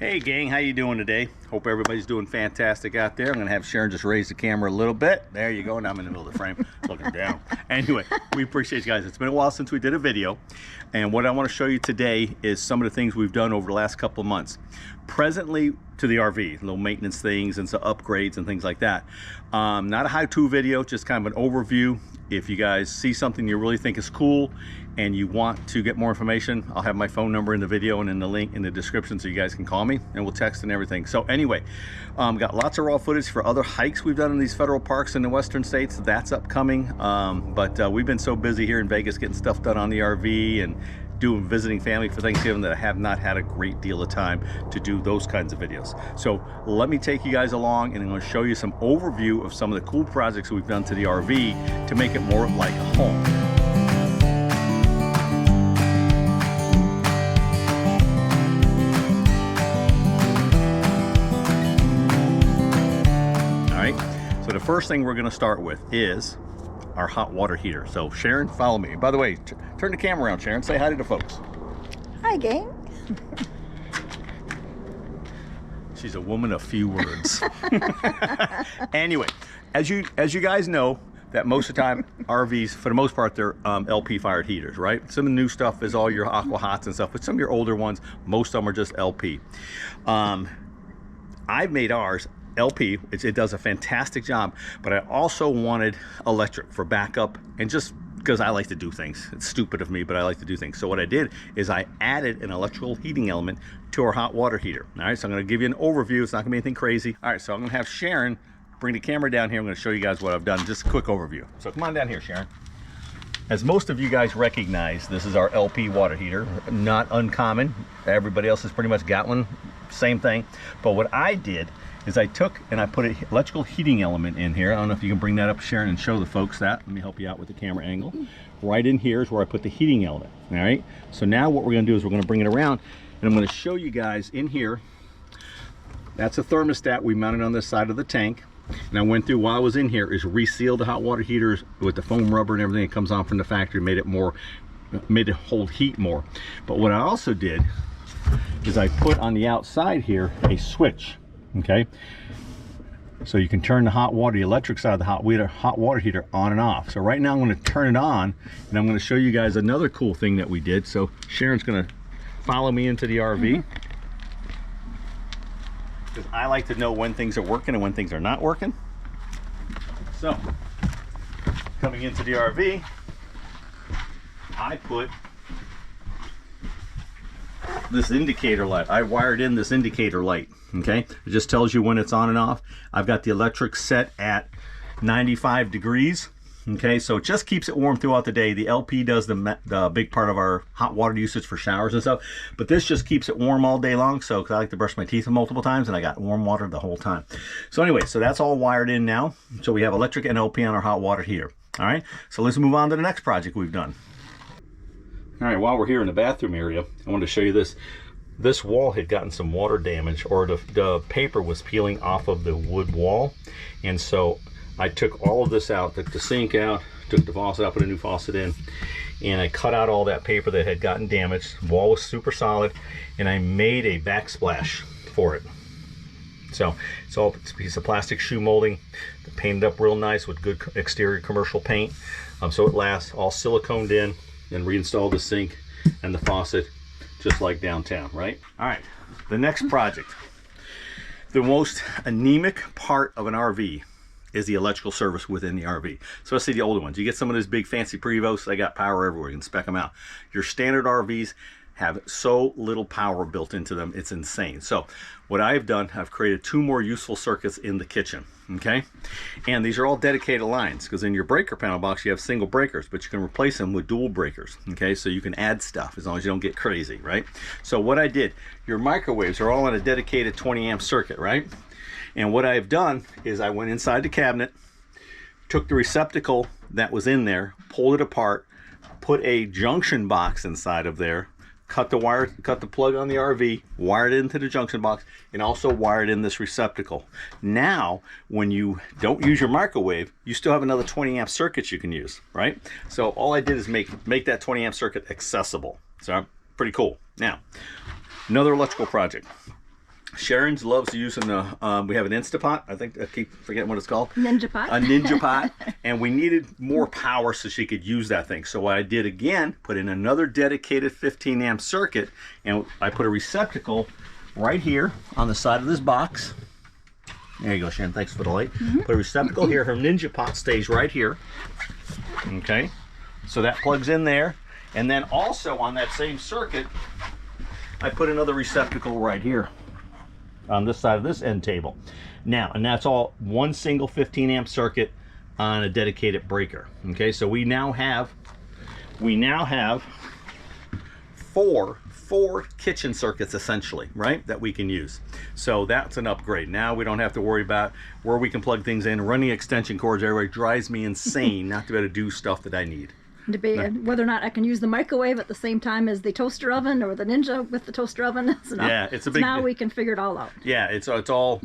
Hey gang, how you doing today? Hope everybody's doing fantastic out there. I'm gonna have Sharon just raise the camera a little bit. There you go. Now I'm in the middle of the frame, looking down. Anyway, we appreciate you guys. It's been a while since we did a video, and what I want to show you today is some of the things we've done over the last couple of months. Presently to the RV, little maintenance things and some upgrades and things like that. Not a how-to video, just kind of an overview. If you guys see something you really think is cool and you want to get more information, I'll have my phone number in the video and in the link in the description so you guys can call me, and we'll text and everything. So anyway, got lots of raw footage for other hikes we've done in these federal parks in the western states. That's upcoming, but we've been so busy here in Vegas getting stuff done on the RV and visiting family for Thanksgiving that I have not had a great deal of time to do those kinds of videos. So let me take you guys along, and I'm going to show you some overview of some of the cool projects we've done to the RV to make it more like a home. All right, so the first thing we're going to start with is our hot water heater. So Sharon, follow me. By the way, turn the camera around, Sharon. Say hi to the folks. Hi, gang. She's a woman of few words. Anyway, as you guys know, that most of the time RVs, for the most part, they're LP fired heaters, right? Some of the new stuff is all your Aqua Hots and stuff, but some of your older ones, most of them are just LP. I've made ours LP. It does a fantastic job, but I also wanted electric for backup, and just because I like to do things. It's stupid of me, but I like to do things. So what I did is I added an electrical heating element to our hot water heater. All right, so I'm going to give you an overview. It's not going to be anything crazy. All right, so I'm going to have Sharon bring the camera down here. I'm going to show you guys what I've done. Just a quick overview. So come on down here, Sharon. As most of you guys recognize, this is our LP water heater. Not uncommon. Everybody else has pretty much got one. Same thing. But what I did is I took and I put an electrical heating element in here. I don't know if you can bring that up, Sharon, and show the folks that. Let me help you out with the camera angle. Right in here is where I put the heating element. All right, so now what we're going to do is we're going to bring it around, and I'm going to show you guys in here. That's a thermostat we mounted on this side of the tank, and I went through while I was in here is resealed the hot water heaters with the foam rubber and everything that comes on from the factory, made it hold heat more. But what I also did is I put on the outside here a switch. Okay, so you can turn the hot water, the electric side of the hot water heater on and off. So right now I'm going to turn it on, and I'm going to show you guys another cool thing that we did. So Sharon's going to follow me into the RV, because I like to know when things are working and when things are not working. So coming into the RV, I put this indicator light. I wired in this indicator light. Okay, it just tells you when it's on and off. I've got the electric set at 95 degrees. Okay, so it just keeps it warm throughout the day. The LP does the big part of our hot water usage for showers and stuff, but this just keeps it warm all day long. So, because I like to brush my teeth multiple times, and I got warm water the whole time. So anyway, so that's all wired in now. So we have electric and LP on our hot water heater. All right, so let's move on to the next project we've done. All right, while we're here in the bathroom area, I want to show you this. This wall had gotten some water damage, or the paper was peeling off of the wood wall, and so I took all of this out, took the sink out, took the faucet out, put a new faucet in, and I cut out all that paper that had gotten damaged. The wall was super solid, and I made a backsplash for it. So it's a piece of plastic shoe molding, painted up real nice with good exterior commercial paint, so it lasts. All siliconed in, and reinstalled the sink and the faucet, just like downtown, right? All right, the next project. The most anemic part of an RV is the electrical service within the RV. So let's see the older ones. You get some of those big fancy Prevos, they got power everywhere, you can spec them out. Your standard RVs have so little power built into them, it's insane. So what I've done, I've created 2 more useful circuits in the kitchen, okay? And these are all dedicated lines, because in your breaker panel box you have single breakers, but you can replace them with dual breakers, okay? So you can add stuff as long as you don't get crazy, right? So what I did, your microwaves are all on a dedicated 20 amp circuit, right? And what I've done is I went inside the cabinet, took the receptacle that was in there, pulled it apart, put a junction box inside of there, cut the plug on the RV, wired it into the junction box, and also wired in this receptacle. Now, when you don't use your microwave, you still have another 20 amp circuit you can use, right? So all I did is make that 20 amp circuit accessible. So pretty cool. Now, another electrical project. Sharon loves using the, we have an Instapot. I think I keep forgetting what it's called. Ninja pot. A Ninja Pot. And we needed more power so she could use that thing. So what I did again, put in another dedicated 15 amp circuit, and I put a receptacle right here on the side of this box. There you go, Sharon. Thanks for the light. Put a receptacle here. Her Ninja Pot stays right here. Okay. So that plugs in there. And then also on that same circuit, I put another receptacle right here on this side of this end table. Now, and that's all one single 15 amp circuit on a dedicated breaker. Okay, so we now have four kitchen circuits essentially, right, that we can use. So that's an upgrade. Now we don't have to worry about where we can plug things in. Running extension cords everywhere drives me insane not to be able to do stuff that I need. Debate whether or not I can use the microwave at the same time as the toaster oven, or the Ninja with the toaster oven. So yeah, it's a big. Now we can figure it all out. Yeah, it's all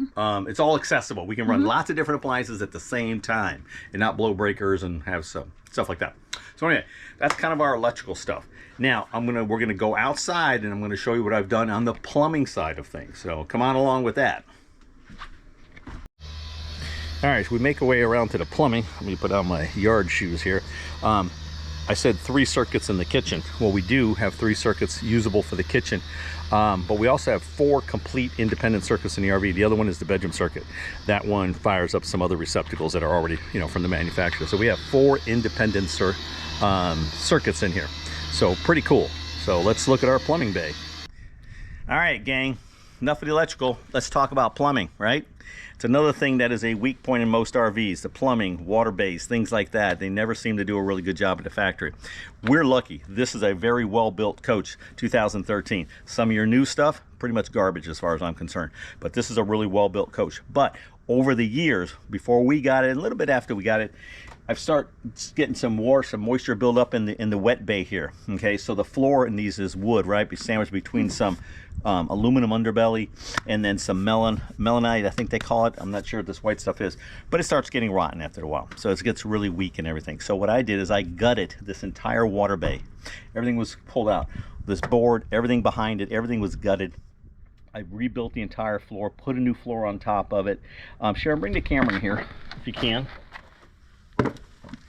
accessible. We can run lots of different appliances at the same time and not blow breakers and have some stuff like that. So anyway, that's kind of our electrical stuff. Now we're gonna go outside and I'm gonna show you what I've done on the plumbing side of things. So come on along with that. All right, so we make our way around to the plumbing. Let me put on my yard shoes here. I said 3 circuits in the kitchen. Well, we do have 3 circuits usable for the kitchen, but we also have 4 complete independent circuits in the RV. The other one is the bedroom circuit. That one fires up some other receptacles that are already, from the manufacturer. So we have 4 independent circuits in here. So pretty cool. So let's look at our plumbing bay. All right, gang, enough of the electrical. Let's talk about plumbing, right? It's another thing that is a weak point in most RVs, the plumbing, water bays, things like that. They never seem to do a really good job at the factory. We're lucky. This is a very well-built coach, 2013. Some of your new stuff, pretty much garbage as far as I'm concerned. But this is a really well-built coach. But over the years, before we got it, and a little bit after we got it, I've started getting some moisture build up in the wet bay here. Okay, so the floor in these is wood, right? Be sandwiched between some aluminum underbelly and then some melanite, I think they call it. I'm not sure what this white stuff is, but it starts getting rotten after a while. So it gets really weak and everything. So what I did is I gutted this entire water bay. Everything was pulled out. This board, everything behind it, everything was gutted. I rebuilt the entire floor, put a new floor on top of it. Sharon, bring the camera in here if you can.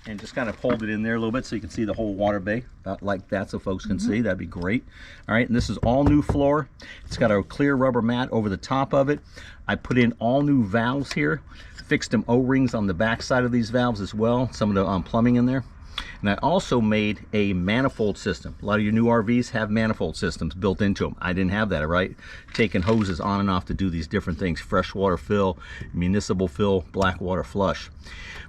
And just kind of hold it in there a little bit so you can see the whole water bay, about like that, so folks can see. That'd be great. All right, and this is all new floor. It's got a clear rubber mat over the top of it. I put in all new valves here, fixed them O-rings on the back side of these valves as well, some of the plumbing in there. And I also made a manifold system. A lot of your new RVs have manifold systems built into them. I didn't have that, all right? Taking hoses on and off to do these different things: freshwater fill, municipal fill, black water flush.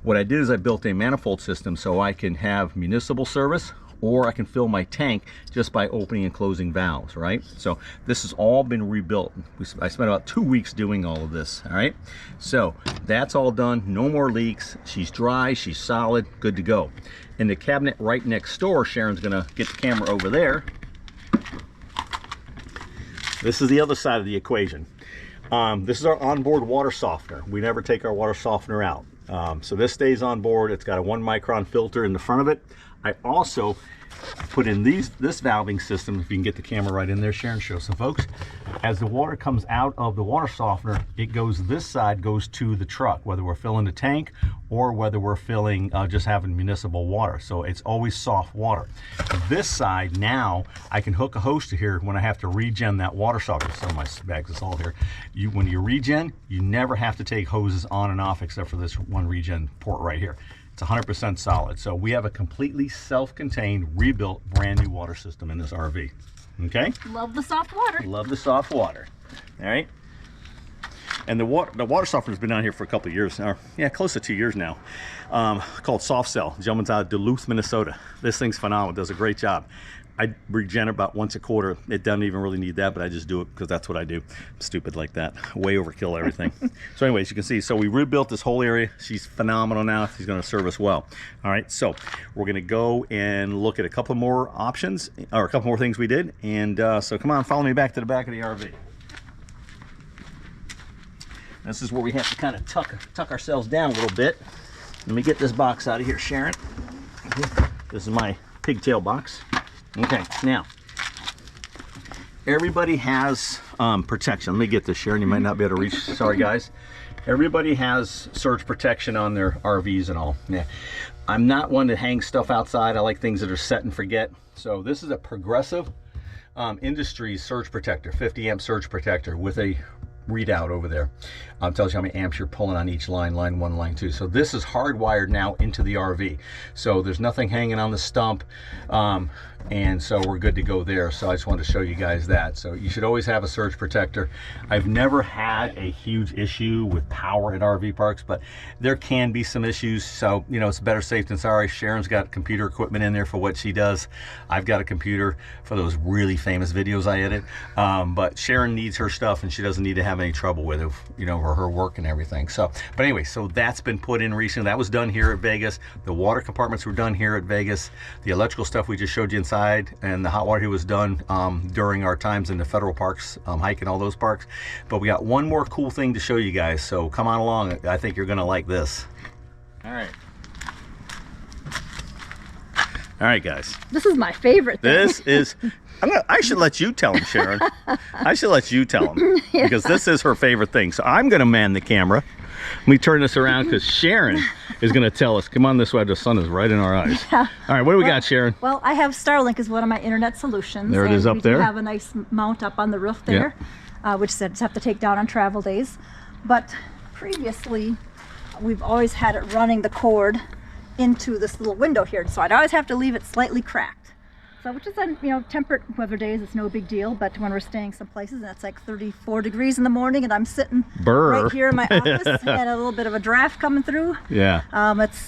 What I did is I built a manifold system so I can have municipal service, or I can fill my tank just by opening and closing valves, right? So this has all been rebuilt. I spent about 2 weeks doing all of this, all right? So that's all done, no more leaks. She's dry, she's solid, good to go. In the cabinet right next door, Sharon's gonna get the camera over there. This is the other side of the equation. This is our onboard water softener. We never take our water softener out. So this stays on board. It's got a 1 micron filter in the front of it. I also put in this valving system. If you can get the camera right in there, Sharon, show some folks. As the water comes out of the water softener, it goes, this side goes to the truck, whether we're filling the tank or whether we're filling, just having municipal water. So it's always soft water. This side, now I can hook a hose to here when I have to regen that water softener. Some of my bags is all here. When you regen, you never have to take hoses on and off except for this one regen port right here. It's 100% solid. So we have a completely self-contained, rebuilt, brand new water system in this RV. Okay? Love the soft water. Love the soft water. All right? And the water softener's been down here for a couple of years, or yeah, close to 2 years now. Called Soft Cell. The gentleman's out of Duluth, Minnesota. This thing's phenomenal. It does a great job. I regen about once a quarter. It doesn't even really need that, but I just do it because that's what I do. I'm stupid like that. Way overkill everything. So anyways, you can see, so we rebuilt this whole area. She's phenomenal now. She's going to serve us well. All right, so we're going to go and look at a couple more options, or a couple more things we did. And so come on, follow me back to the back of the RV. This is where we have to kind of tuck ourselves down a little bit. Let me get this box out of here, Sharon. This is my pigtail box. Okay, now, everybody has protection. Let me get this, Sharon. You might not be able to reach. Sorry, guys. Everybody has surge protection on their RVs and all. Yeah. I'm not one to hang stuff outside. I like things that are set and forget. So this is a Progressive Industries surge protector, 50 amp surge protector with a readout over there. Tells you how many amps you're pulling on each line, line 1, line 2. So this is hardwired now into the RV. So there's nothing hanging on the stump. And so we're good to go there. So I just wanted to show you guys that. So you should always have a surge protector. I've never had a huge issue with power at RV parks, but there can be some issues. So, you know, it's better safe than sorry. Sharon's got computer equipment in there for what she does. I've got a computer for those really famous videos I edit. But Sharon needs her stuff and she doesn't need to have any trouble with it, you know, for her work and everything. So, but anyway, so that's been put in recently. That was done here at Vegas. The water compartments were done here at Vegas. The electrical stuff we just showed you inside, and the hot water here was done during our times in the federal parks, hiking all those parks. But we got one more cool thing to show you guys, so come on along. I think you're gonna like this. All right, guys. This is my favorite thing. This is, I should let you tell him, Sharon. I should let you tell him, Yeah. because this is her favorite thing. So I'm gonna man the camera. Let me turn this around because Sharon is going to tell us. Come on this way. The sun is right in our eyes. Yeah. All right, what do we got, Sharon? Well, I have Starlink as one of my internet solutions. There it is up there. We have a nice mount up on the roof there, which I just have to take down on travel days. But previously, we've always had it running the cord into this little window here, so I'd always have to leave it slightly cracked. So, which is on, you know, temperate weather days, it's no big deal. But when we're staying some places and it's like 34 degrees in the morning, and I'm sitting right here in my office and a little bit of a draft coming through. Yeah.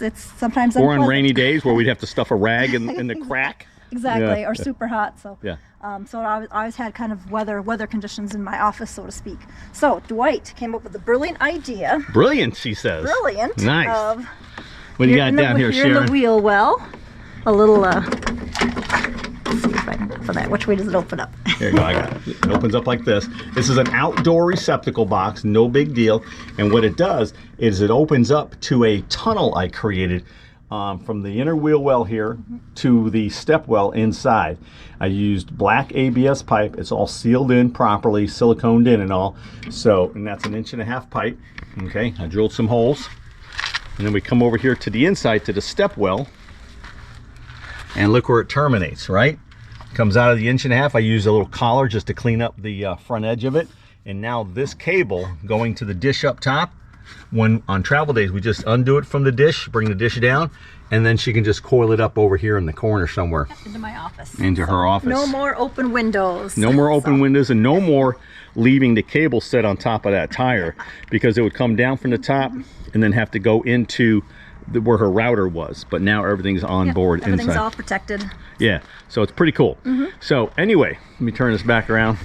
It's sometimes or on unpleasant. rainy days where we'd have to stuff a rag in the crack. Exactly, Yeah. or super hot. So Yeah. So I always had kind of weather conditions in my office, so to speak. So Dwight came up with a brilliant idea. Brilliant, she says. Brilliant. Nice. Of What do you got down here, here in Sharon? the wheel well, a little. Let's see if I can open that. Which way does it open up? Here you go, I got it. It opens up like this. This is an outdoor receptacle box, no big deal. And what it does is it opens up to a tunnel I created from the inner wheel well here to the step well inside. I used black ABS pipe. It's all sealed in properly, siliconed in and all. So, and that's an 1.5 inch pipe. Okay, I drilled some holes. And then we come over here to the inside to the step well. And look where it terminates, right? Comes out of the 1.5 inch. I used a little collar just to clean up the front edge of it. And now this cable going to the dish up top, when on travel days, we just undo it from the dish, bring the dish down, and then she can just coil it up over here in the corner somewhere. Into my office. Into her office. No more open windows. No more open windows, and no more leaving the cable set on top of that tire, because it would come down from the top and then have to go into where her router was. But now everything's on board everything's inside. all protected. Yeah, so it's pretty cool. So anyway, let me turn this back around.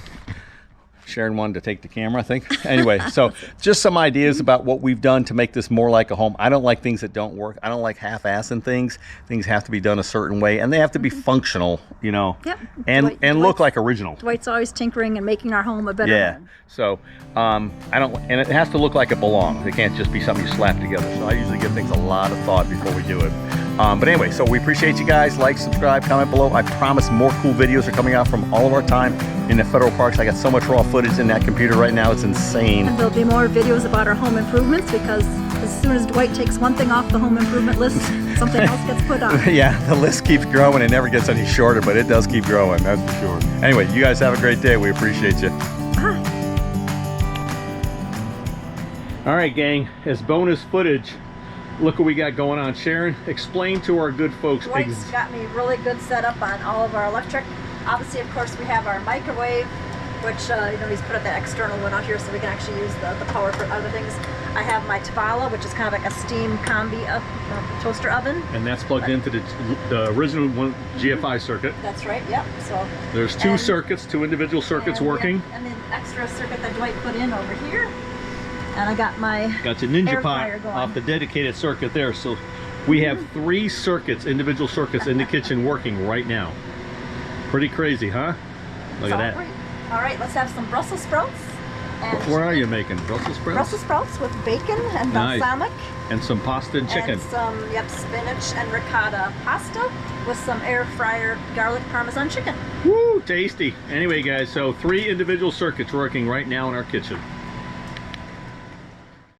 Sharon wanted to take the camera, I think. Anyway, so just some ideas about what we've done to make this more like a home. I don't like things that don't work. I don't like half-assing things. Things have to be done a certain way, and they have to be functional, you know, Yep. and look like original. Dwight's always tinkering and making our home a better home. So and it has to look like it belongs. It can't just be something you slap together. So I usually give things a lot of thought before we do it. But anyway, so we appreciate you guys. Like, subscribe, comment below. I promise more cool videos are coming out from all of our time in the federal parks. I got so much raw footage in that computer right now. It's insane. And there'll be more videos about our home improvements, because as soon as Dwight takes one thing off the home improvement list, something else gets put on. Yeah, the list keeps growing. It never gets any shorter, but it does keep growing, that's for sure. Anyway, you guys have a great day. We appreciate you. Bye. All right, gang, as bonus footage, look what we got going on. Sharon, explain to our good folks. Dwight's got me really good setup on all of our electric. Obviously, of course, we have our microwave, which, you know, he's put up that external one out here so we can actually use the power for other things. I have my Tabala, which is kind of like a steam combi toaster oven. And that's plugged into the original one GFI circuit. That's right, yep. So There's two circuits, two individual circuits working. And then extra circuit that Dwight put in over here. And I got my Got your Ninja air Pot fryer going. off the dedicated circuit there. So we have 3 circuits, individual circuits in the kitchen working right now. Pretty crazy, huh? Look at that. All right, let's have some Brussels sprouts And What are you making? Brussels sprouts? Brussels sprouts with bacon and Nice. balsamic. And some pasta and chicken. And some, spinach and ricotta pasta with some air fryer garlic parmesan chicken. Woo, tasty. Anyway, guys, so 3 individual circuits working right now in our kitchen.